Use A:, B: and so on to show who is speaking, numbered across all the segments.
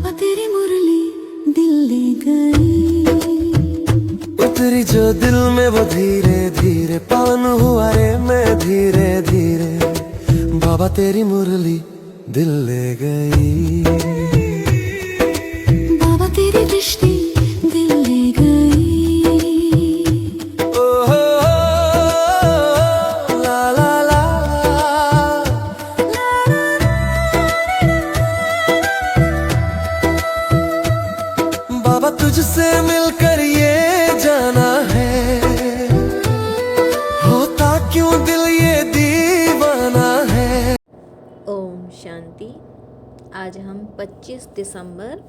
A: बाबा तेरी मुरली दिल ले गई,
B: उतरी जो दिल में वो धीरे धीरे, पावन हुआ रे मैं धीरे धीरे। बाबा तेरी मुरली दिल ले गई,
A: बाबा तेरी दृष्टि दिल ले गई।
B: ओ हो ला ला ला। बाबा तुझसे मिलकर ये जाना है, होता क्यों दिल ये दीवाना है।
C: ओम शांति। आज हम 25 दिसंबर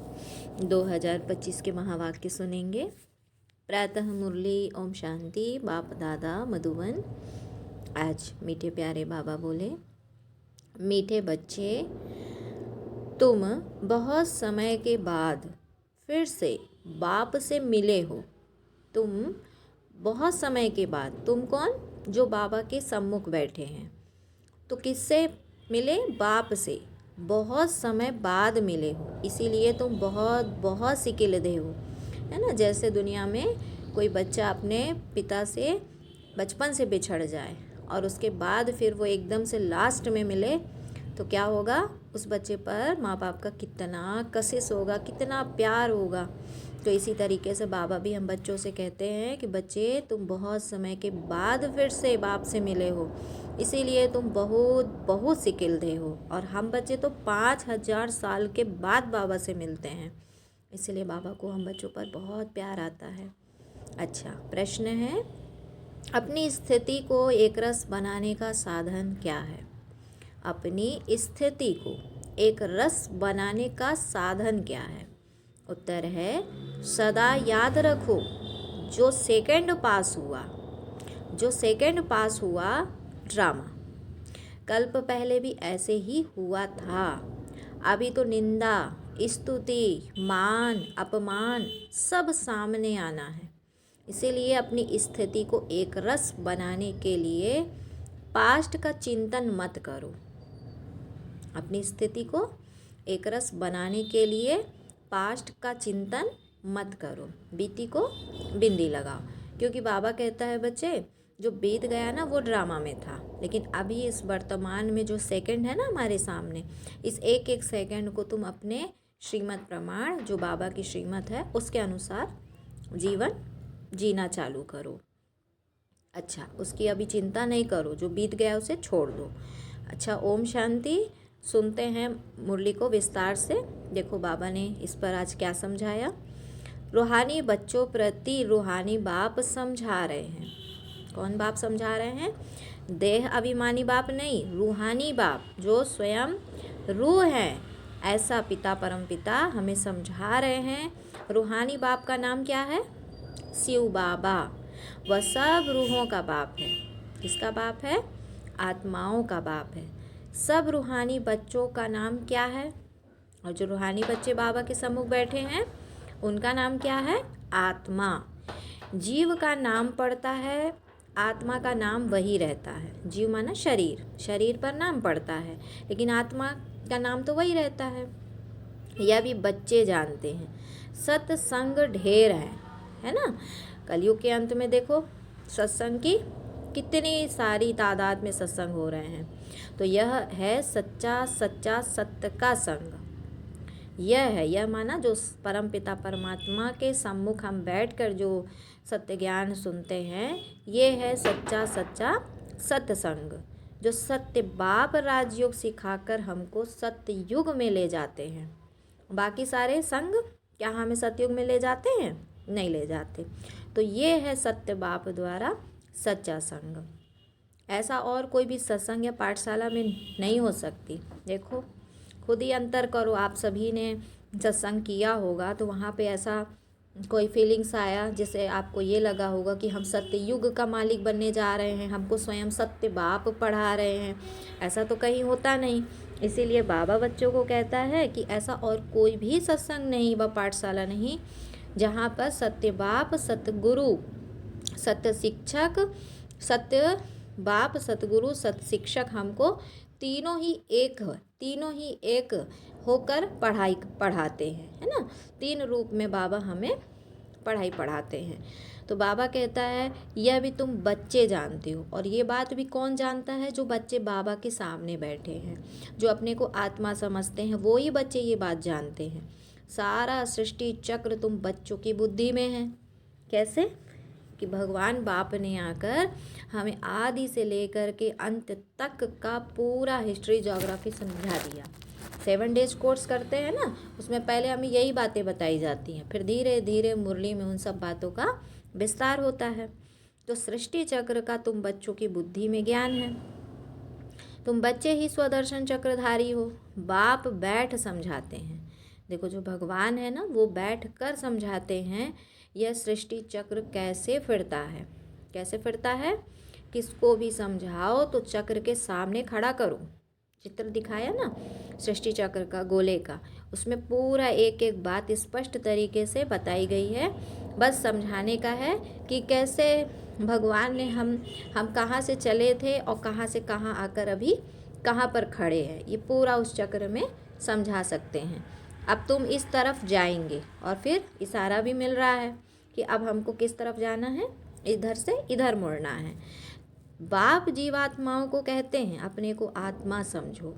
C: 2025 के महावाक्य सुनेंगे। प्रातः मुरली ओम शांति। बाप दादा मधुबन। आज मीठे प्यारे बाबा बोले, मीठे बच्चे, तुम बहुत समय के बाद फिर से बाप से मिले हो। तुम बहुत समय के बाद, तुम कौन? जो बाबा के सम्मुख बैठे हैं। तो किससे मिले? बाप से। बहुत समय बाद मिले हो, इसीलिए तुम बहुत सिकिलदे हो, है ना। जैसे दुनिया में कोई बच्चा अपने पिता से बचपन से बिछड़ जाए और उसके बाद फिर वो एकदम से लास्ट में मिले, तो क्या होगा? उस बच्चे पर माँ बाप का कितना कशिश होगा, कितना प्यार होगा। तो इसी तरीके से बाबा भी हम बच्चों से कहते हैं कि बच्चे, तुम बहुत समय के बाद फिर से बाप से मिले हो, इसीलिए तुम बहुत सिकिलदे हो। और हम बच्चे तो 5000 साल के बाद बाबा से मिलते हैं, इसलिए बाबा को हम बच्चों पर बहुत प्यार आता है। अच्छा, प्रश्न है, अपनी स्थिति को एकरस बनाने का साधन क्या है? अपनी स्थिति को एक रस बनाने का साधन क्या है? उत्तर है, सदा याद रखो, जो सेकंड पास हुआ ड्रामा कल्प पहले भी ऐसे ही हुआ था। अभी तो निंदा, स्तुति, मान, अपमान सब सामने आना है। इसीलिए अपनी स्थिति को एक रस बनाने के लिए पास्ट का चिंतन मत करो। अपनी स्थिति को एक रस बनाने के लिए पास्ट का चिंतन मत करो, बीती को बिंदी लगाओ। क्योंकि बाबा कहता है बच्चे, जो बीत गया ना वो ड्रामा में था, लेकिन अभी इस वर्तमान में जो सेकंड है ना हमारे सामने, इस एक एक सेकंड को तुम अपने श्रीमत प्रमाण, जो बाबा की श्रीमत है उसके अनुसार जीवन जीना चालू करो। अच्छा, उसकी अभी चिंता नहीं करो, जो बीत गया उसे छोड़ दो। अच्छा, ओम शांति। सुनते हैं मुरली को विस्तार से। देखो बाबा ने इस पर आज क्या समझाया। रूहानी बच्चों प्रति रूहानी बाप समझा रहे हैं। कौन बाप समझा रहे हैं? देह अभिमानी बाप नहीं, रूहानी बाप, जो स्वयं रूह हैं। ऐसा पिता परम पिता हमें समझा रहे हैं। रूहानी बाप का नाम क्या है? शिव बाबा। वह सब रूहों का बाप है। किसका बाप है? आत्माओं का बाप है। सब रूहानी बच्चों का नाम क्या है? और जो रूहानी बच्चे बाबा के सम्मुख बैठे हैं उनका नाम क्या है? आत्मा। जीव का नाम पड़ता है, आत्मा का नाम वही रहता है। जीव माना शरीर, शरीर पर नाम पड़ता है, लेकिन आत्मा का नाम तो वही रहता है। यह भी बच्चे जानते हैं। सत्संग ढेर है ना। कलयुग के अंत में देखो सत्संग की कितनी सारी तादाद में सत्संग हो रहे हैं। तो यह है सच्चा सत्य का संग। यह माना जो परम पिता परमात्मा के सम्मुख हम बैठकर जो सत्य ज्ञान सुनते हैं, ये है सच्चा सत्संग, जो सत्य बाप राजयोग सिखाकर हमको सत्य युग में ले जाते हैं। बाकी सारे संग क्या हमें सतयुग में ले जाते हैं? नहीं ले जाते। तो ये है सत्य बाप द्वारा सच्चा संग। ऐसा और कोई भी सत्संग या पाठशाला में नहीं हो सकती। देखो, खुद ही अंतर करो। आप सभी ने सत्संग किया होगा तो वहाँ पे ऐसा कोई फीलिंग्स आया जिससे आपको ये लगा होगा कि हम सत्य युग का मालिक बनने जा रहे हैं, हमको स्वयं सत्य बाप पढ़ा रहे हैं। ऐसा तो कहीं होता नहीं। इसीलिए बाबा बच्चों को कहता है कि ऐसा और कोई भी सत्संग नहीं व पाठशाला नहीं जहाँ पर सत्य बाप, सत्य गुरु, सत्य शिक्षक, सत्य बाप, सतगुरु, सत्य शिक्षक हमको तीनों ही एक होकर पढ़ाई पढ़ाते हैं, है ना। 3 रूप में बाबा हमें पढ़ाई पढ़ाते हैं। तो बाबा कहता है यह भी तुम बच्चे जानते हो, और ये बात भी कौन जानता है? जो बच्चे बाबा के सामने बैठे हैं, जो अपने को आत्मा समझते हैं, वो ही बच्चे ये बात जानते हैं। सारा सृष्टि चक्र तुम बच्चों की बुद्धि में है। कैसे? कि भगवान बाप ने आकर हमें आदि से लेकर के अंत तक का पूरा हिस्ट्री ज्योग्राफी समझा दिया। 7 डेज कोर्स करते हैं ना, उसमें पहले हमें यही बातें बताई जाती हैं, फिर धीरे धीरे मुरली में उन सब बातों का विस्तार होता है। तो सृष्टि चक्र का तुम बच्चों की बुद्धि में ज्ञान है। तुम बच्चे ही स्वदर्शन चक्रधारी हो। बाप बैठ समझाते हैं। देखो जो भगवान है ना, वो बैठ कर समझाते हैं यह सृष्टि चक्र कैसे फिरता है। कैसे फिरता है? किसको भी समझाओ तो चक्र के सामने खड़ा करो। चित्र दिखाया ना सृष्टि चक्र का, गोले का, उसमें पूरा एक एक बात स्पष्ट तरीके से बताई गई है। बस समझाने का है कि कैसे भगवान ने हम कहाँ से चले थे और कहाँ से कहाँ आकर अभी कहाँ पर खड़े हैं, ये पूरा उस चक्र में समझा सकते हैं। अब तुम इस तरफ जाएंगे, और फिर इशारा भी मिल रहा है कि अब हमको किस तरफ जाना है, इधर से इधर मुड़ना है। बाप जीवात्माओं को कहते हैं अपने को आत्मा समझो।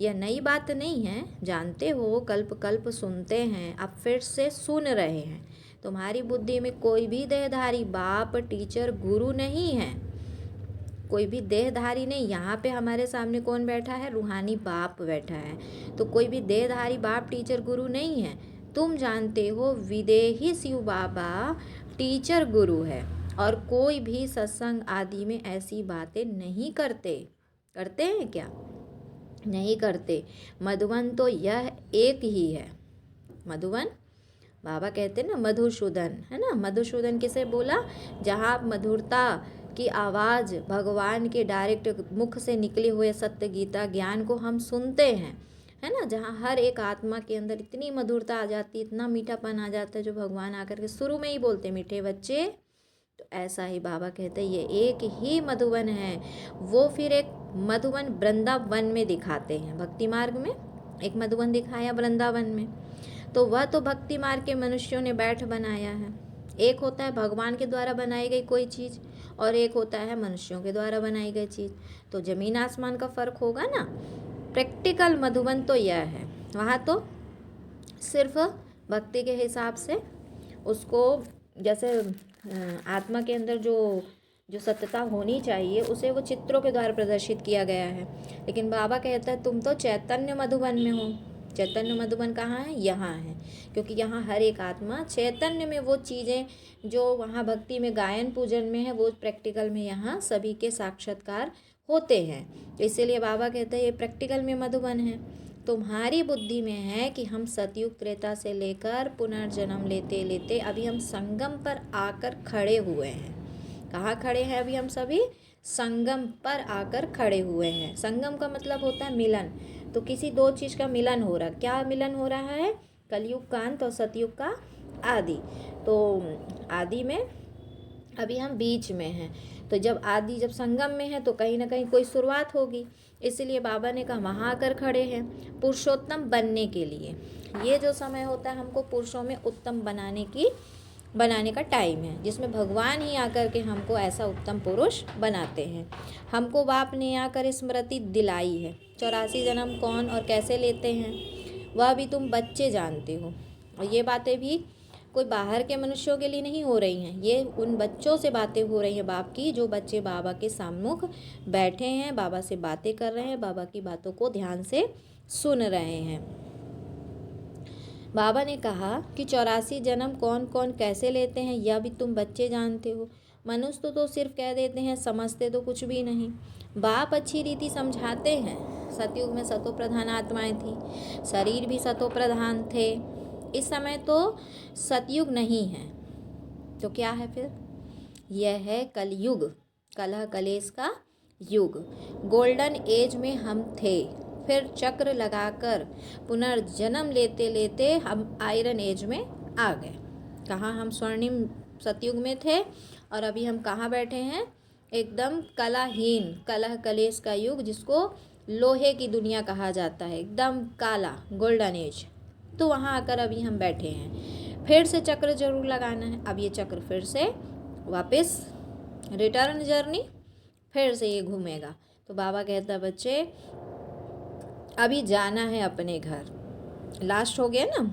C: यह नई बात नहीं है, जानते हो, कल्प कल्प सुनते हैं, अब फिर से सुन रहे हैं। तुम्हारी बुद्धि में कोई भी देहधारी बाप, टीचर, गुरु नहीं है। कोई भी देहधारी नहीं। यहाँ पे हमारे सामने कौन बैठा है? रूहानी बाप बैठा है। तो कोई भी देहधारी बाप, टीचर, गुरु नहीं है। तुम जानते हो विदेही शिव बाबा टीचर गुरु है, और कोई भी सत्संग आदि में ऐसी बातें नहीं करते। करते हैं क्या? नहीं करते। मधुबन तो यह एक ही है। मधुबन बाबा कहते हैं ना मधुसूदन, है ना। मधुसूदन किसे बोला? जहाँ मधुरता की आवाज़ भगवान के डायरेक्ट मुख से निकले हुए सत्य गीता ज्ञान को हम सुनते हैं, है ना। जहाँ हर एक आत्मा के अंदर इतनी मधुरता आ जाती है, इतना मीठापन आ जाता है, जो भगवान आकर के शुरू में ही बोलते मीठे बच्चे। तो ऐसा ही बाबा कहते हैं ये एक ही मधुबन है। वो फिर एक मधुबन वृंदावन में दिखाते हैं। भक्ति मार्ग में एक मधुबन दिखाया वृंदावन में, तो वह तो भक्ति मार्ग के मनुष्यों ने बैठ बनाया है। एक होता है भगवान के द्वारा बनाई गई कोई चीज़, और एक होता है मनुष्यों के द्वारा बनाई गई चीज़। तो ज़मीन आसमान का फ़र्क होगा ना। प्रैक्टिकल मधुबन तो यह है, वहाँ तो सिर्फ भक्ति के हिसाब से उसको, जैसे आत्मा के अंदर जो सत्यता होनी चाहिए उसे वो चित्रों के द्वारा प्रदर्शित किया गया है। लेकिन बाबा कहता है तुम तो चैतन्य मधुबन में हो। चैतन्य मधुबन कहाँ है? यहाँ है, क्योंकि यहाँ हर एक आत्मा चैतन्य में वो चीज़ें जो वहाँ भक्ति में गायन पूजन में है, वो प्रैक्टिकल में यहाँ सभी के साक्षात्कार होते हैं। इसीलिए बाबा कहते हैं ये प्रैक्टिकल में मधुबन है। तुम्हारी बुद्धि में है कि हम सतयुग त्रेता से लेकर पुनर्जन्म लेते लेते अभी हम संगम पर आकर खड़े हुए हैं। कहाँ खड़े हैं अभी हम सभी? संगम पर आकर खड़े हुए हैं। संगम का मतलब होता है मिलन। तो किसी दो चीज़ का मिलन हो रहा है। क्या मिलन हो रहा है? कलयुग का अंत और सतयुग का आदि। तो आदि में अभी हम बीच में हैं। तो जब आदि जब संगम में है तो कहीं ना कहीं कोई शुरुआत होगी। इसलिए बाबा ने कहा वहाँ आकर खड़े हैं पुरुषोत्तम बनने के लिए। ये जो समय होता है हमको पुरुषों में उत्तम बनाने का टाइम है, जिसमें भगवान ही आकर के हमको ऐसा उत्तम पुरुष बनाते हैं। हमको बाप ने आकर स्मृति दिलाई है 84 जन्म कौन और कैसे लेते हैं, वह भी तुम बच्चे जानते हो। और ये बातें भी कोई बाहर के मनुष्यों के लिए नहीं हो रही हैं, ये उन बच्चों से बातें हो रही हैं बाप की, जो बच्चे बाबा के सम्मुख बैठे हैं, बाबा से बातें कर रहे हैं, बाबा की बातों को ध्यान से सुन रहे हैं। बाबा ने कहा कि 84 जन्म कौन कौन कैसे लेते हैं यह भी तुम बच्चे जानते हो। मनुष्य तो सिर्फ कह देते हैं, समझते तो कुछ भी नहीं। बाप अच्छी रीति समझाते हैं। सतयुग में सतो प्रधान आत्माएं थी, शरीर भी सतो प्रधान थे। इस समय तो सतयुग नहीं है, तो क्या है फिर? यह है कलयुग, कलह कलेश का युग। गोल्डन एज में हम थे, फिर चक्र लगाकर पुनर्जन्म लेते लेते हम आयरन एज में आ गए। कहाँ हम स्वर्णिम सतयुग में थे और अभी हम कहाँ बैठे हैं? एकदम कलाहीन, कलह कलेश का युग, जिसको लोहे की दुनिया कहा जाता है, एकदम काला गोल्डन एज। तो वहाँ आकर अभी हम बैठे हैं, फिर से चक्र जरूर लगाना है। अब ये चक्र फिर से वापस रिटर्न जर्नी, फिर से ये घूमेगा। तो बाबा कहता है बच्चे अभी जाना है अपने घर, लास्ट हो गया ना,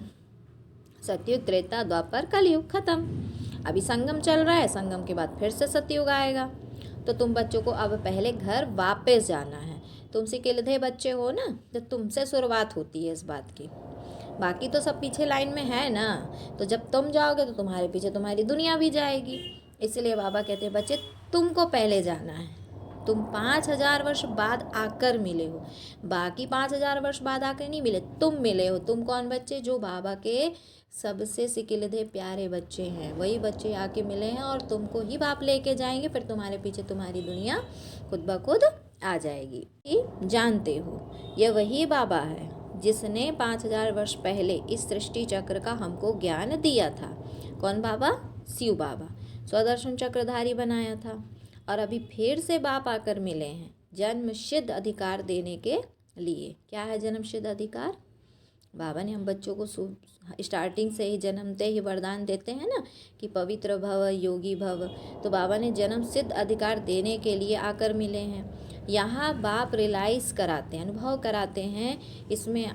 C: सतयुग त्रेता द्वापर कलयुग खत्म। अभी संगम चल रहा है, संगम के बाद फिर से सतयुग आएगा। तो तुम बच्चों को अब पहले घर वापस जाना है। तुम सिकिलधे बच्चे हो ना, तो तुमसे शुरुआत होती है इस बात की। बाकी तो सब पीछे लाइन में है ना, तो जब तुम जाओगे तो तुम्हारे पीछे तुम्हारी दुनिया भी जाएगी। इसलिए बाबा कहते हैं बच्चे तुमको पहले जाना है। तुम 5000 वर्ष बाद आकर मिले हो, बाकी 5000 वर्ष बाद आकर नहीं मिले, तुम मिले हो। तुम कौन बच्चे? जो बाबा के सबसे सिकिलधे प्यारे बच्चे हैं, वही बच्चे आके मिले हैं और तुमको ही बाप लेके जाएंगे। फिर तुम्हारे पीछे तुम्हारी दुनिया खुद ब खुद आ जाएगी। जानते हो यह वही बाबा है जिसने 5000 वर्ष पहले इस सृष्टि चक्र का हमको ज्ञान दिया था। कौन बाबा? शिव बाबा। स्वदर्शन चक्रधारी बनाया था और अभी फिर से बाप आकर मिले हैं जन्म सिद्ध अधिकार देने के लिए। क्या है जन्म सिद्ध अधिकार? बाबा ने हम बच्चों को स्टार्टिंग से ही, जन्मते ही वरदान देते हैं ना कि पवित्र भव, योगी भव। तो बाबा ने जन्म सिद्ध अधिकार देने के लिए आकर मिले हैं। यहाँ बाप रियलाइज़ कराते हैं, अनुभव कराते हैं। इसमें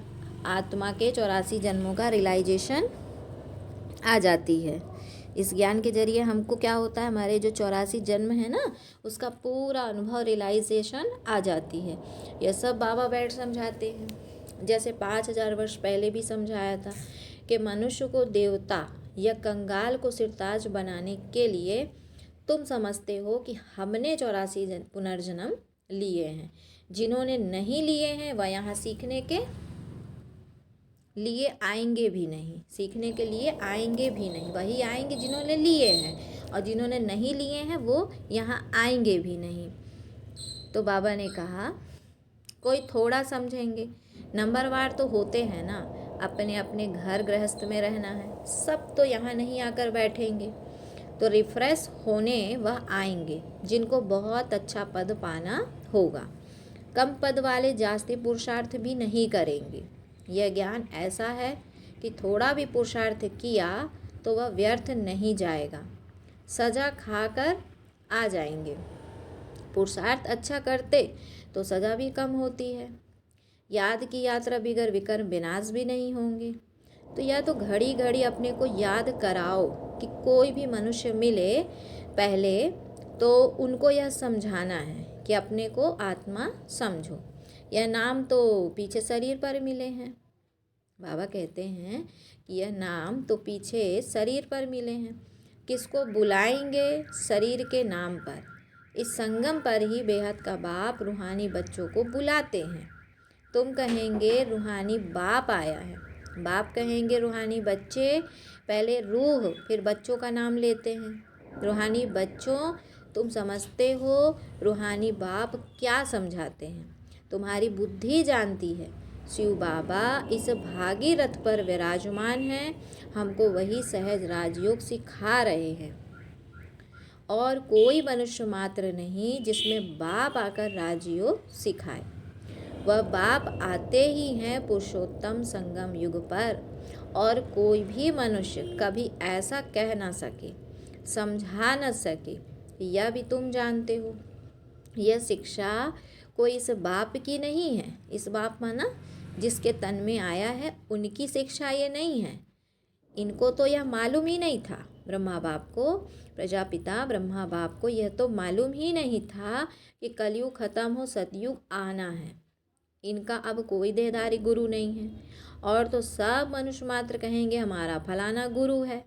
C: आत्मा के 84 जन्मों का रियलाइजेशन आ जाती है। इस ज्ञान के जरिए हमको क्या होता है, हमारे जो 84 जन्म है ना, उसका पूरा अनुभव रियलाइजेशन आ जाती है। यह सब बाबा बैठ समझाते हैं। जैसे 5000 वर्ष पहले भी समझाया था कि मनुष्य को देवता या कंगाल को सिरताज बनाने के लिए तुम समझते हो कि हमने 84 पुनर्जन्म लिए हैं। जिन्होंने नहीं लिए हैं वह यहाँ सीखने के लिए आएंगे भी नहीं, सीखने के लिए आएंगे भी नहीं। वही आएंगे जिन्होंने लिए हैं, और जिन्होंने नहीं लिए हैं वो यहाँ आएंगे भी नहीं। तो बाबा ने कहा कोई थोड़ा समझेंगे, नंबरवार तो होते हैं ना, अपने अपने घर गृहस्थ में रहना है, सब तो यहाँ नहीं आकर बैठेंगे। तो रिफ्रेश होने वह आएंगे जिनको बहुत अच्छा पद पाना होगा। कम पद वाले जास्ती पुरुषार्थ भी नहीं करेंगे। यह ज्ञान ऐसा है कि थोड़ा भी पुरुषार्थ किया तो वह व्यर्थ नहीं जाएगा, सजा खाकर आ जाएंगे। पुरुषार्थ अच्छा करते तो सजा भी कम होती है। याद की यात्रा बिगर विकर्म विनाश भी नहीं होंगे। तो या तो घड़ी घड़ी अपने को याद कराओ कि कोई भी मनुष्य मिले पहले तो उनको यह समझाना है कि अपने को आत्मा समझो। यह नाम तो पीछे शरीर पर मिले हैं। बाबा कहते हैं कि यह नाम तो पीछे शरीर पर मिले हैं। किसको बुलाएंगे? शरीर के नाम पर। इस संगम पर ही बेहद का बाप रूहानी बच्चों को बुलाते हैं। तुम कहेंगे रूहानी बाप आया है, बाप कहेंगे रूहानी बच्चे, पहले रूह फिर बच्चों का नाम लेते हैं। रूहानी बच्चों, तुम समझते हो रूहानी बाप क्या समझाते हैं? तुम्हारी बुद्धि जानती है। शिव बाबा इस भागीरथ पर विराजमान हैं, हमको वही सहज राजयोग सिखा रहे हैं। और कोई मनुष्य मात्र नहीं जिसमें बाप आकर राजयोग सिखाए। वह बाप आते ही हैं पुरुषोत्तम संगम युग पर, और कोई भी मनुष्य कभी ऐसा कह ना सके, समझा न सके। यह भी तुम जानते हो। यह शिक्षा कोई इस बाप की नहीं है। इस बाप माना जिसके तन में आया है, उनकी शिक्षा ये नहीं है। इनको तो यह मालूम ही नहीं था। ब्रह्मा बाप को, प्रजापिता ब्रह्मा बाप को यह तो मालूम ही नहीं था कि कलयुग खत्म हो, सतयुग आना है। इनका अब कोई देहधारी गुरु नहीं है। और तो सब मनुष्य मात्र कहेंगे हमारा फलाना गुरु है।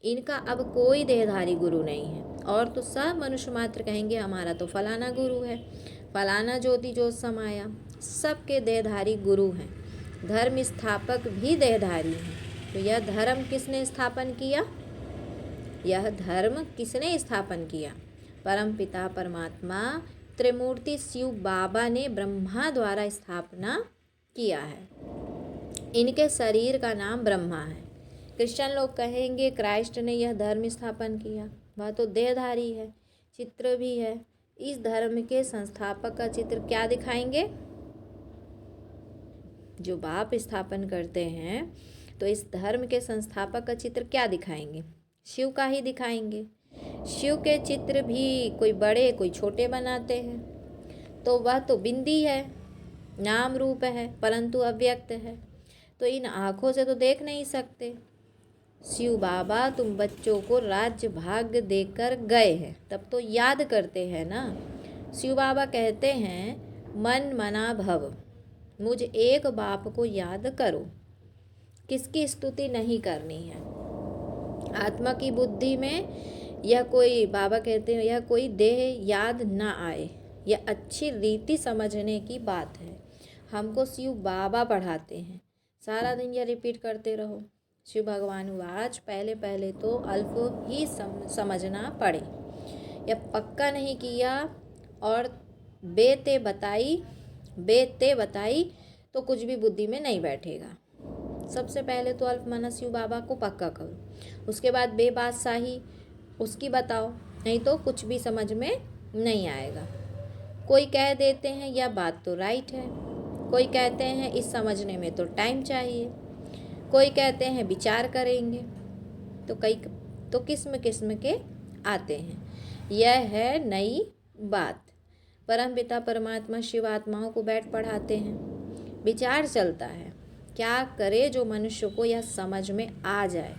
C: इनका अब कोई देहधारी गुरु नहीं है। और तो सब मनुष्य मात्र कहेंगे हमारा तो फलाना गुरु है, फलाना ज्योति ज्योत समाया। सबके देहधारी गुरु हैं। धर्म स्थापक भी देहधारी हैं। तो यह धर्म किसने स्थापन किया? यह धर्म किसने स्थापन किया? परमपिता परमात्मा त्रिमूर्ति शिव बाबा ने ब्रह्मा द्वारा स्थापना किया है। इनके शरीर का नाम ब्रह्मा है। क्रिश्चियन लोग कहेंगे क्राइस्ट ने यह धर्म स्थापन किया। वह तो देहधारी है, चित्र भी है, इस धर्म के संस्थापक का चित्र क्या दिखाएंगे? जो बाप स्थापन करते हैं तो इस धर्म के संस्थापक का चित्र क्या दिखाएंगे? शिव का ही दिखाएंगे। शिव के चित्र भी कोई बड़े कोई छोटे बनाते हैं, तो वह तो बिंदी है, नाम रूप है, परंतु अव्यक्त है, तो इन आँखों से तो देख नहीं सकते। शिव बाबा तुम बच्चों को राज्य भाग्य देकर गए हैं, तब तो याद करते हैं ना। शिव बाबा कहते हैं मन मना भव, मुझ एक बाप को याद करो। किसकी स्तुति नहीं करनी है? आत्मा की बुद्धि में यह कोई, बाबा कहते हैं यह कोई देह याद ना आए, यह अच्छी रीति समझने की बात है। हमको शिव बाबा पढ़ाते हैं, सारा दिन यह रिपीट करते रहो। शिव भगवान वाच, पहले पहले तो अल्प ही समझना पड़े, यह पक्का नहीं किया और बेते बताई तो कुछ भी बुद्धि में नहीं बैठेगा। सबसे पहले तो अल्प मना शिव बाबा को पक्का करो, उसके बाद बेबादशाही उसकी बताओ, नहीं तो कुछ भी समझ में नहीं आएगा। कोई कह देते हैं यह बात तो राइट है, कोई कहते हैं इस समझने में तो टाइम चाहिए, कोई कहते हैं विचार करेंगे, तो कई तो किस्म किस्म के आते हैं। यह है नई बात। परमपिता परमात्मा शिव आत्माओं को बैठ पढ़ाते हैं, विचार चलता है क्या करे जो मनुष्य को यह समझ में आ जाए।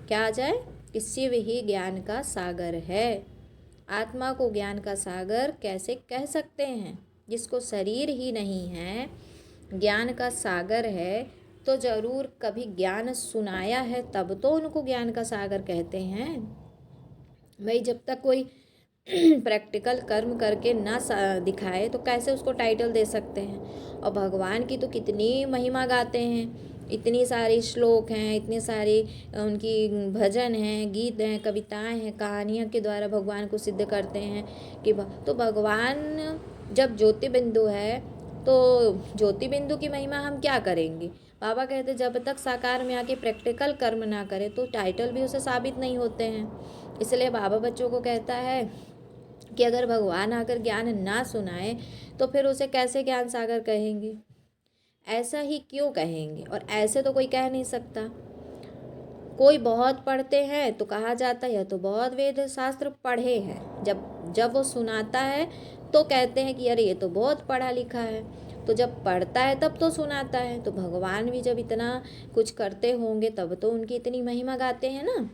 C: क्या आ जाए? कि शिव ही ज्ञान का सागर है। आत्मा को ज्ञान का सागर कैसे कह सकते हैं? जिसको शरीर ही नहीं है, ज्ञान का सागर है, तो जरूर कभी ज्ञान सुनाया है, तब तो उनको ज्ञान का सागर कहते हैं। भाई जब तक कोई प्रैक्टिकल कर्म करके ना दिखाए तो कैसे उसको टाइटल दे सकते हैं? और भगवान की तो कितनी महिमा गाते हैं, इतनी सारी श्लोक हैं, इतनी सारी उनकी भजन हैं, गीत हैं, कविताएं हैं, कहानियों के द्वारा भगवान को सिद्ध करते हैं कि तो भगवान जब ज्योति बिंदु है तो ज्योति बिंदु की महिमा हम क्या करेंगे? बाबा कहते जब तक साकार में आके प्रैक्टिकल कर्म ना करे तो टाइटल भी उसे साबित नहीं होते हैं। इसलिए बाबा बच्चों को कहता है कि अगर भगवान आकर ज्ञान ना सुनाए तो फिर उसे कैसे ज्ञान सागर कहेंगे? ऐसा ही क्यों कहेंगे? और ऐसे तो कोई कह नहीं सकता। कोई बहुत पढ़ते हैं तो कहा जाता है तो बहुत वेद शास्त्र पढ़े हैं, जब वो सुनाता है तो कहते हैं कि अरे ये तो बहुत पढ़ा लिखा है। तो जब पढ़ता है तब तो सुनाता है। तो भगवान भी जब इतना कुछ करते होंगे तब तो उनकी इतनी महिमा गाते हैं ना।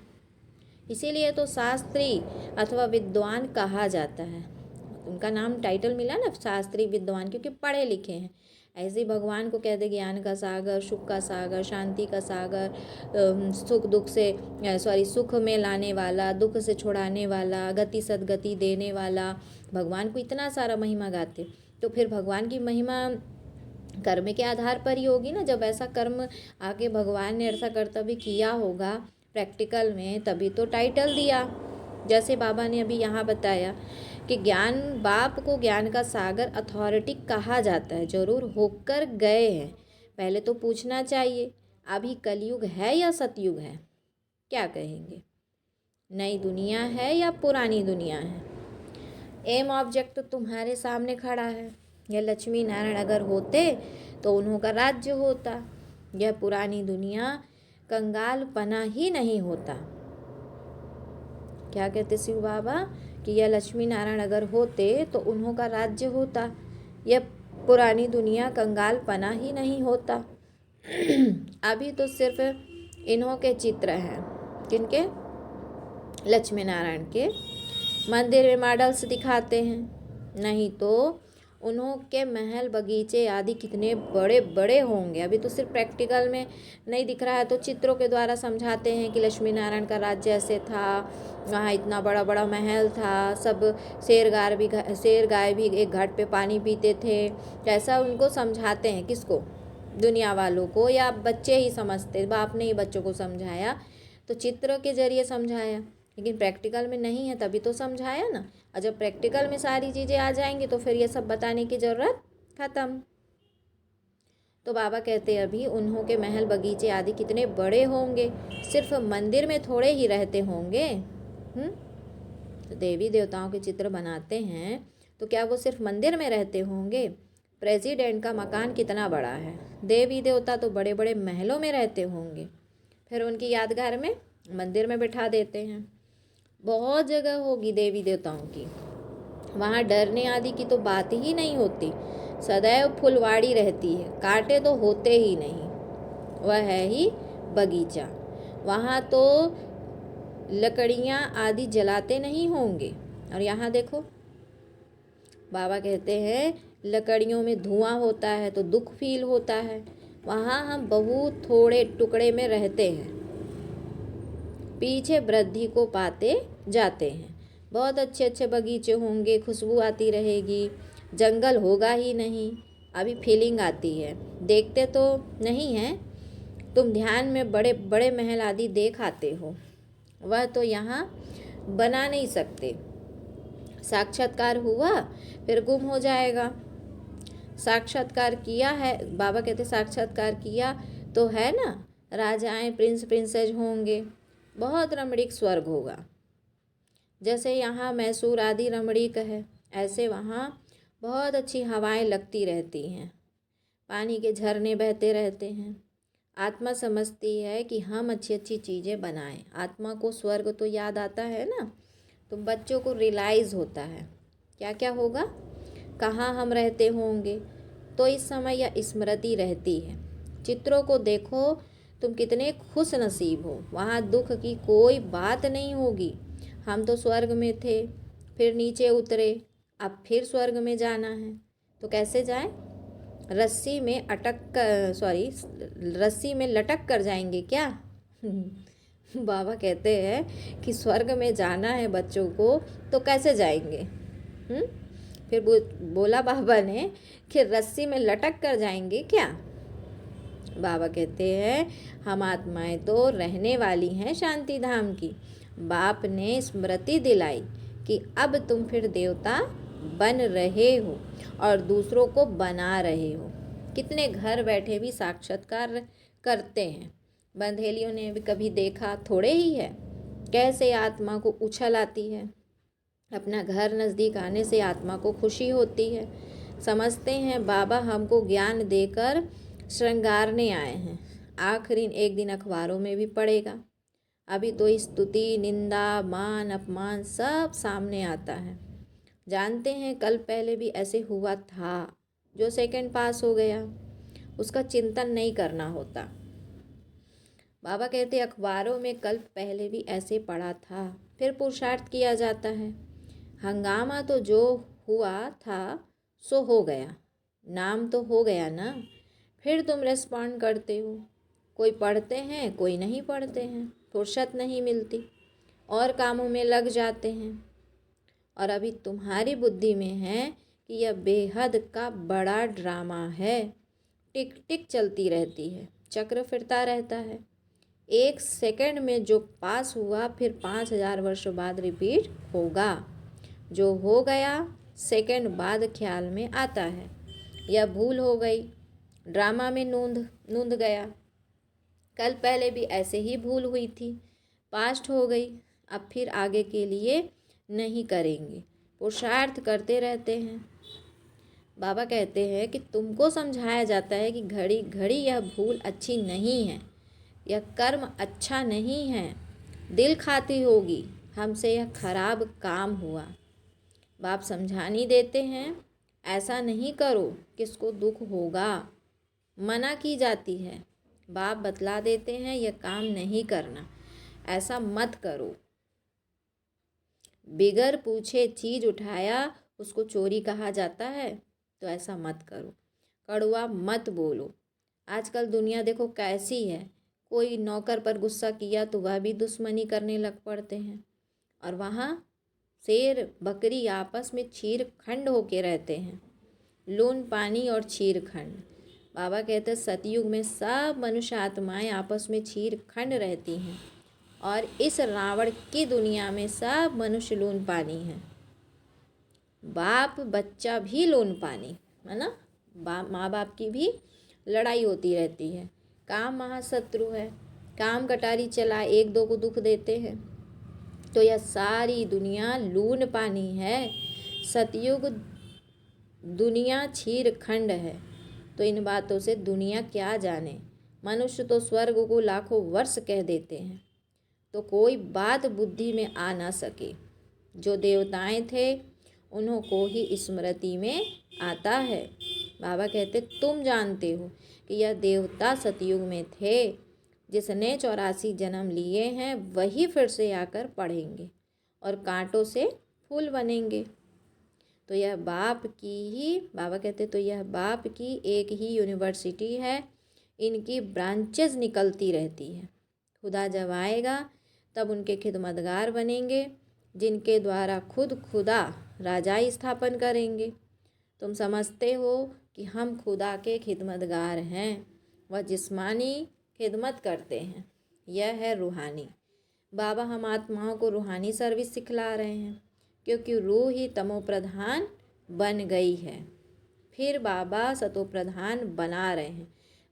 C: इसीलिए तो शास्त्री अथवा विद्वान कहा जाता है, उनका नाम टाइटल मिला ना शास्त्री विद्वान, क्योंकि पढ़े लिखे हैं। ऐसे ही भगवान को कहते ज्ञान का सागर, सुख का सागर, शांति का सागर, सुख में लाने वाला, दुख से छुड़ाने वाला, गति सदगति देने वाला। भगवान को इतना सारा महिमा गाते, तो फिर भगवान की महिमा कर्म के आधार पर ही होगी ना। जब ऐसा कर्म आके भगवान ने ऐसा कर्तव्य किया होगा प्रैक्टिकल में, तभी तो टाइटल दिया। जैसे बाबा ने अभी यहाँ बताया कि ज्ञान, बाप को ज्ञान का सागर अथॉरिटी कहा जाता है, जरूर होकर गए हैं। पहले तो पूछना चाहिए अभी कलयुग है या सतयुग है? क्या कहेंगे? नई दुनिया है या पुरानी दुनिया है? एम ऑब्जेक्ट तो तुम्हारे सामने खड़ा है। यह लक्ष्मी नारायण अगर होते तो उन्हों का राज्य होता, यह पुरानी दुनिया कंगाल पना ही नहीं होता। क्या कहते शिव बाबा कि यह लक्ष्मी नारायण अगर होते तो उन्हों का राज्य होता, यह पुरानी दुनिया कंगाल पना ही नहीं होता। अभी तो सिर्फ इन्हों के चित्र हैं, किनके? लक्ष्मी नारायण के। मंदिर में मॉडल्स दिखाते हैं, नहीं तो उन्हों के महल बगीचे आदि कितने बड़े बड़े होंगे। अभी तो सिर्फ प्रैक्टिकल में नहीं दिख रहा है, तो चित्रों के द्वारा समझाते हैं कि लक्ष्मी नारायण का राज्य ऐसे था, वहाँ इतना बड़ा बड़ा महल था, सब शेर गाय भी एक घाट पे पानी पीते थे। ऐसा उनको समझाते हैं। किसको? दुनिया वालों को, या बच्चे ही समझते? बाप ने ही बच्चों को समझाया, तो चित्र के जरिए समझाया। लेकिन प्रैक्टिकल में नहीं है तभी तो समझाया ना। और जब प्रैक्टिकल में सारी चीज़ें आ जाएंगी तो फिर ये सब बताने की ज़रूरत ख़त्म। तो बाबा कहते हैं अभी उन्हों के महल बगीचे आदि कितने बड़े होंगे, सिर्फ मंदिर में थोड़े ही रहते होंगे। तो देवी देवताओं के चित्र बनाते हैं तो क्या वो सिर्फ मंदिर में रहते होंगे? प्रेसिडेंट का मकान कितना बड़ा है, देवी देवता तो बड़े बड़े महलों में रहते होंगे, फिर उनकी यादगार में मंदिर में बिठा देते हैं। बहुत जगह होगी देवी देवताओं की, वहाँ डरने आदि की तो बात ही नहीं होती, सदैव फुलवाड़ी रहती है, कांटे तो होते ही नहीं। वह है ही बगीचा, वहाँ तो लकड़ियाँ आदि जलाते नहीं होंगे। और यहाँ देखो बाबा कहते हैं लकड़ियों में धुआं होता है तो दुख फील होता है, वहाँ हम बहुत थोड़े टुकड़े में रहते हैं, पीछे वृद्धि को पाते जाते हैं। बहुत अच्छे अच्छे बगीचे होंगे, खुशबू आती रहेगी, जंगल होगा ही नहीं, अभी फीलिंग आती है। देखते तो नहीं हैं, तुम ध्यान में बड़े बड़े महल आदि देख आते हो, वह तो यहाँ बना नहीं सकते। साक्षात्कार हुआ फिर गुम हो जाएगा। साक्षात्कार किया है, बाबा कहते साक्षात्कार किया तो है ना, राजाएं प्रिंस प्रिंसेस होंगे, बहुत रमणीक स्वर्ग होगा। जैसे यहाँ मैसूर आदि रमणीक है, ऐसे वहाँ बहुत अच्छी हवाएं लगती रहती हैं, पानी के झरने बहते रहते हैं। आत्मा समझती है कि हम अच्छी अच्छी चीज़ें बनाएं। आत्मा को स्वर्ग तो याद आता है ना, तो बच्चों को रियलाइज़ होता है क्या क्या होगा, कहाँ हम रहते होंगे, तो इस समय यह स्मृति रहती है। चित्रों को देखो, तुम कितने खुश नसीब हो, वहाँ दुख की कोई बात नहीं होगी। हम तो स्वर्ग में थे, फिर नीचे उतरे, अब फिर स्वर्ग में जाना है, तो कैसे जाएं? रस्सी में रस्सी में लटक कर जाएंगे क्या? बाबा कहते हैं कि स्वर्ग में जाना है बच्चों को, तो कैसे जाएंगे? फिर बोला बाबा ने कि रस्सी में लटक कर जाएंगे क्या? बाबा कहते हैं हम आत्माएं तो रहने वाली हैं शांति धाम की। बाप ने स्मृति दिलाई कि अब तुम फिर देवता बन रहे हो और दूसरों को बना रहे हो। कितने घर बैठे भी साक्षात्कार करते हैं, बंधेलियों ने भी कभी देखा थोड़े ही है, कैसे आत्मा को उछल आती है। अपना घर नज़दीक आने से आत्मा को खुशी होती है। समझते हैं बाबा हमको ज्ञान देकर श्रृंगारने आए हैं, आखिरी एक दिन अखबारों में भी पड़ेगा। अभी तो स्तुति, निंदा, मान, अपमान सब सामने आता है। जानते हैं कल पहले भी ऐसे हुआ था, जो सेकंड पास हो गया उसका चिंतन नहीं करना होता। बाबा कहते अखबारों में कल पहले भी ऐसे पड़ा था, फिर पुरुषार्थ किया जाता है। हंगामा तो जो हुआ था सो हो गया, नाम तो हो गया ना, फिर तुम रेस्पॉन्ड करते हो। कोई पढ़ते हैं, कोई नहीं पढ़ते हैं, फुर्सत नहीं मिलती और कामों में लग जाते हैं। और अभी तुम्हारी बुद्धि में है कि यह बेहद का बड़ा ड्रामा है, टिक टिक चलती रहती है, चक्र फिरता रहता है। एक सेकंड में जो पास हुआ फिर 5000 वर्ष बाद रिपीट होगा। जो हो गया सेकंड बाद ख्याल में आता है, यह भूल हो गई, ड्रामा में नूंद गया। कल पहले भी ऐसे ही भूल हुई थी, पास्ट हो गई, अब फिर आगे के लिए नहीं करेंगे, पुरुषार्थ करते रहते हैं। बाबा कहते हैं कि तुमको समझाया जाता है कि घड़ी घड़ी यह भूल अच्छी नहीं है, यह कर्म अच्छा नहीं है, दिल खाती होगी, हमसे यह खराब काम हुआ। बाप समझानी देते हैं ऐसा नहीं करो, किसको दुख होगा, मना की जाती है। बाप बतला देते हैं यह काम नहीं करना, ऐसा मत करो। बिगर पूछे चीज़ उठाया उसको चोरी कहा जाता है, तो ऐसा मत करो। कड़वा मत बोलो। आजकल दुनिया देखो कैसी है, कोई नौकर पर गुस्सा किया तो वह भी दुश्मनी करने लग पड़ते हैं, और वहाँ शेर बकरी आपस में छीर खंड होके रहते हैं, लून पानी और छीर खंड। बाबा कहते सतयुग में सब मनुष्य आत्माएं आपस में छीर खंड रहती हैं, और इस रावण की दुनिया में सब मनुष्य लून पानी हैं। बाप बच्चा भी लून पानी है ना, माँ बाप की भी लड़ाई होती रहती है। काम महाशत्रु है, काम कटारी चला एक दो को दुख देते हैं। तो यह सारी दुनिया लून पानी है। सतयुग दुनिया क्षीर खंड है। तो इन बातों से दुनिया क्या जाने। मनुष्य तो स्वर्ग को लाखों वर्ष कह देते हैं, तो कोई बात बुद्धि में आ ना सके। जो देवताएं थे उन्हों को ही स्मृति में आता है। बाबा कहते तुम जानते हो कि यह देवता सतयुग में थे। जिसने 84 जन्म लिए हैं वही फिर से आकर पढ़ेंगे और कांटों से फूल बनेंगे। तो यह बाप की ही, बाबा कहते तो यह बाप की एक ही यूनिवर्सिटी है। इनकी ब्रांचेज निकलती रहती है। खुदा जब आएगा तब उनके खिदमतगार बनेंगे, जिनके द्वारा खुद खुदा राजाई स्थापन करेंगे। तुम समझते हो कि हम खुदा के खिदमतगार हैं। वह जिस्मानी खिदमत करते हैं, यह है रूहानी। बाबा हम आत्माओं को रूहानी सर्विस सिखला रहे हैं, क्योंकि रूह ही तमो प्रधान बन गई है। फिर बाबा सतो प्रधान बना रहे हैं।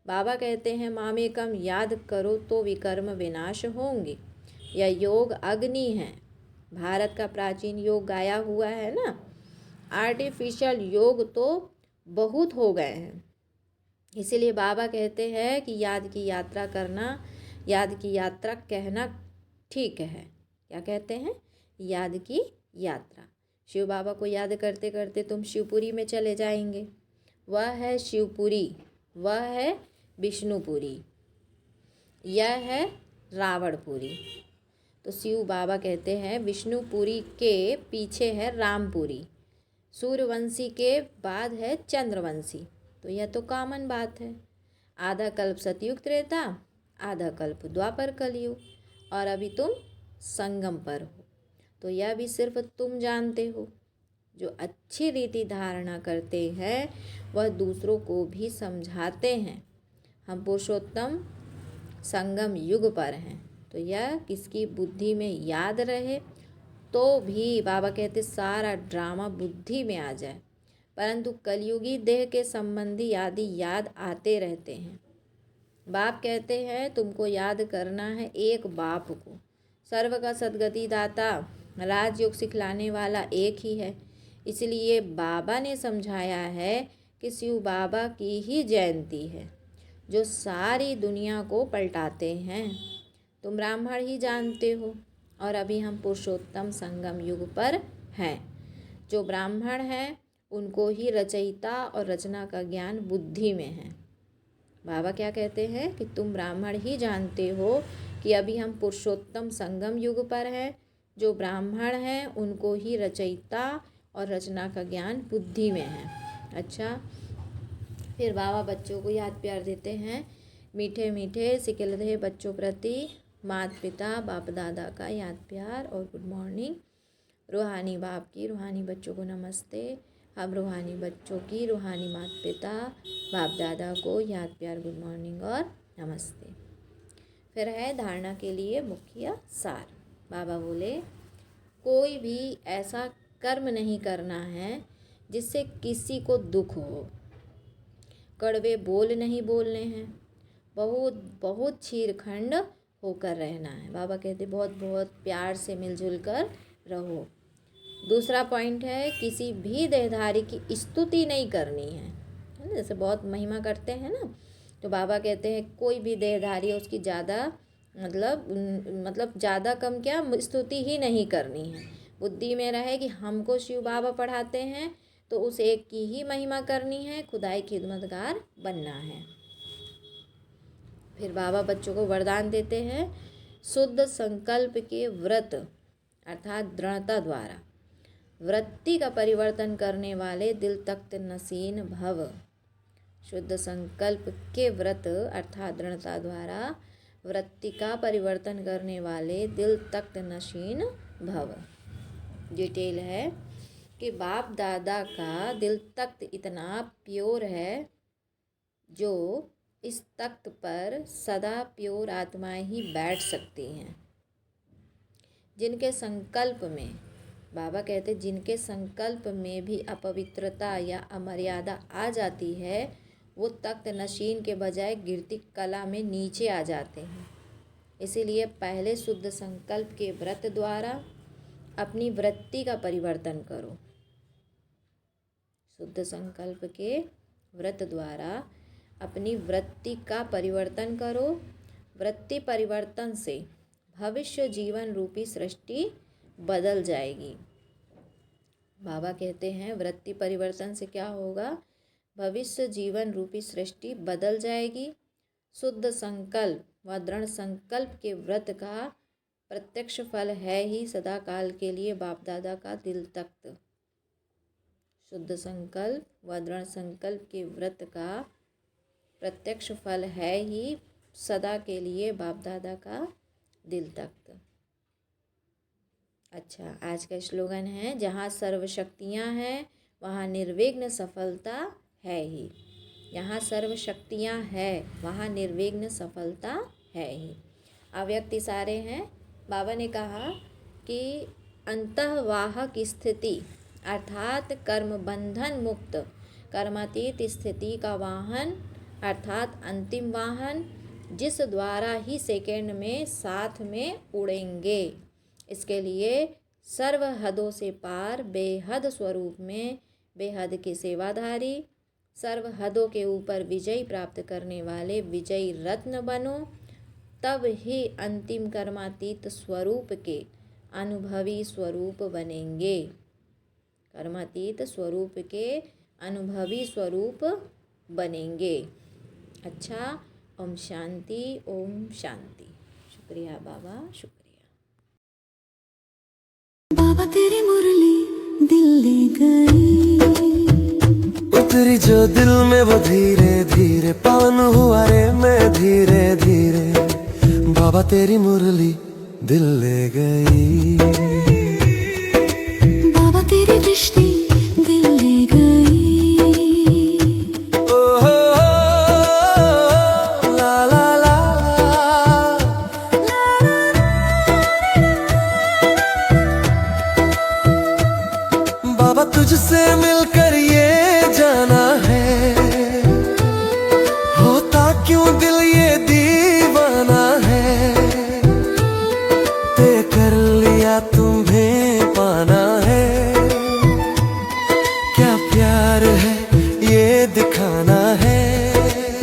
C: बाबा कहते हैं मामेकम याद करो तो विकर्म विनाश होंगे। यह योग अग्नि है। भारत का प्राचीन योग गाया हुआ है ना। आर्टिफिशियल योग तो बहुत हो गए हैं। इसीलिए बाबा कहते हैं कि याद की यात्रा करना, याद की यात्रा कहना ठीक है। क्या कहते हैं? याद की यात्रा। शिव बाबा को याद करते करते तुम शिवपुरी में चले जाएंगे। वह है शिवपुरी, वह है विष्णुपुरी, यह है रावणपुरी। तो शिव बाबा कहते हैं विष्णुपुरी के पीछे है रामपुरी, सूर्यवंशी के बाद है चंद्रवंशी। तो यह तो कॉमन बात है। आधा कल्प सतयुग त्रेता, आधा कल्प द्वापर कलयुग, और अभी तुम संगम पर हो। तो यह भी सिर्फ तुम जानते हो। जो अच्छी रीति धारणा करते हैं वह दूसरों को भी समझाते हैं। हम पुरुषोत्तम संगम युग पर हैं। तो यह किसकी बुद्धि में याद रहे तो भी बाबा कहते सारा ड्रामा बुद्धि में आ जाए, परंतु कलयुगी देह के संबंधी आदि याद आते रहते हैं। बाप कहते हैं तुमको याद करना है एक बाप को। सर्व का सदगति दाता, राजयोग सिखलाने वाला एक ही है। इसलिए बाबा ने समझाया है कि शिव बाबा की ही जयंती है जो सारी दुनिया को पलटाते हैं। तुम ब्राह्मण ही जानते हो, और अभी हम पुरुषोत्तम संगम युग पर हैं। जो ब्राह्मण हैं उनको ही रचयिता और रचना का ज्ञान बुद्धि में है। बाबा क्या कहते हैं कि तुम ब्राह्मण ही जानते हो कि अभी हम पुरुषोत्तम संगम युग पर हैं। जो ब्राह्मण हैं उनको ही रचयिता और रचना का ज्ञान बुद्धि में है। अच्छा, फिर बाबा बच्चों को याद प्यार देते हैं। मीठे मीठे सिकिलधे बच्चों प्रति माता पिता बाप दादा का याद प्यार और गुड मॉर्निंग। रूहानी बाप की रूहानी बच्चों को नमस्ते। हम रूहानी बच्चों की रूहानी माता पिता बाप दादा को याद प्यार गुड मॉर्निंग और नमस्ते। फिर है धारणा के लिए मुख्य सार। बाबा बोले कोई भी ऐसा कर्म नहीं करना है जिससे किसी को दुख हो। कड़वे बोल नहीं बोलने हैं। बहुत बहुत चीरखंड होकर रहना है। बाबा कहते बहुत बहुत प्यार से मिलजुल कर रहो। दूसरा पॉइंट है किसी भी देहधारी की स्तुति नहीं करनी है ना। जैसे बहुत महिमा करते हैं ना, तो बाबा कहते हैं कोई भी देहधारी उसकी ज़्यादा मतलब ज़्यादा कम क्या स्तुति ही नहीं करनी है। बुद्धि में रहे कि हमको शिव बाबा पढ़ाते हैं तो उस एक की ही महिमा करनी है, खुदाई खिदमतगार बनना है। फिर बाबा बच्चों को वरदान देते हैं शुद्ध संकल्प के व्रत अर्थात दृढ़ता द्वारा वृत्ति का परिवर्तन करने वाले दिल तख्त नसीन भव। शुद्ध संकल्प के व्रत अर्थात दृढ़ता द्वारा वृत्ति का परिवर्तन करने वाले दिल तख्त नशीन भव। डिटेल है कि बाप दादा का दिल तख्त इतना प्योर है जो इस तख्त पर सदा प्योर आत्माएं ही बैठ सकती हैं। जिनके संकल्प में बाबा कहते जिनके संकल्प में भी अपवित्रता या अमर्यादा आ जाती है वो तख्त नशीन के बजाय गिरती कला में नीचे आ जाते हैं। इसीलिए पहले शुद्ध संकल्प के व्रत द्वारा अपनी वृत्ति का परिवर्तन करो। शुद्ध संकल्प के व्रत द्वारा अपनी वृत्ति का परिवर्तन करो। वृत्ति परिवर्तन से भविष्य जीवन रूपी सृष्टि बदल जाएगी। बाबा कहते हैं वृत्ति परिवर्तन से क्या होगा? भविष्य जीवन रूपी सृष्टि बदल जाएगी। शुद्ध संकल्प व दृढ़ संकल्प के व्रत का प्रत्यक्ष फल है ही सदा काल के लिए बाप दादा का दिल तख्त। शुद्ध संकल्प व दृढ़ संकल्प के व्रत का प्रत्यक्ष फल है ही सदा के लिए बाप दादा का दिल तख्त। अच्छा, आज का स्लोगन है, जहाँ सर्वशक्तियाँ हैं वहाँ निर्विघ्न सफलता है ही। यहाँ सर्वशक्तियाँ हैं वहाँ निर्विघ्न सफलता है ही। अव्यक्त इशारे हैं। बाबा ने कहा कि अंतःवाहक स्थिति अर्थात कर्म बंधन मुक्त कर्मातीत स्थिति का वाहन अर्थात अंतिम वाहन, जिस द्वारा ही सेकंड में साथ में उड़ेंगे। इसके लिए सर्व हदों से पार बेहद स्वरूप में बेहद के सेवाधारी, सर्व हदों के ऊपर विजय प्राप्त करने वाले विजयी रत्न बनो, तब ही अंतिम कर्मातीत स्वरूप के अनुभवी स्वरूप बनेंगे। कर्मातीत स्वरूप के अनुभवी स्वरूप बनेंगे। अच्छा, ओम शांति, ओम शांति। शुक्रिया बाबा, शुक्रिया।
A: बाबा तेरी मुरली दिल ले गई,
B: उतरी जो दिल में वो धीरे धीरे पावन हुआ रे मैं धीरे धीरे। बाबा तेरी मुरली दिल ले गई,
A: बाबा तेरी दृष्टि दिल ले गई।
B: ओ हो ला ला ला बाबा तुझसे मिलकर ये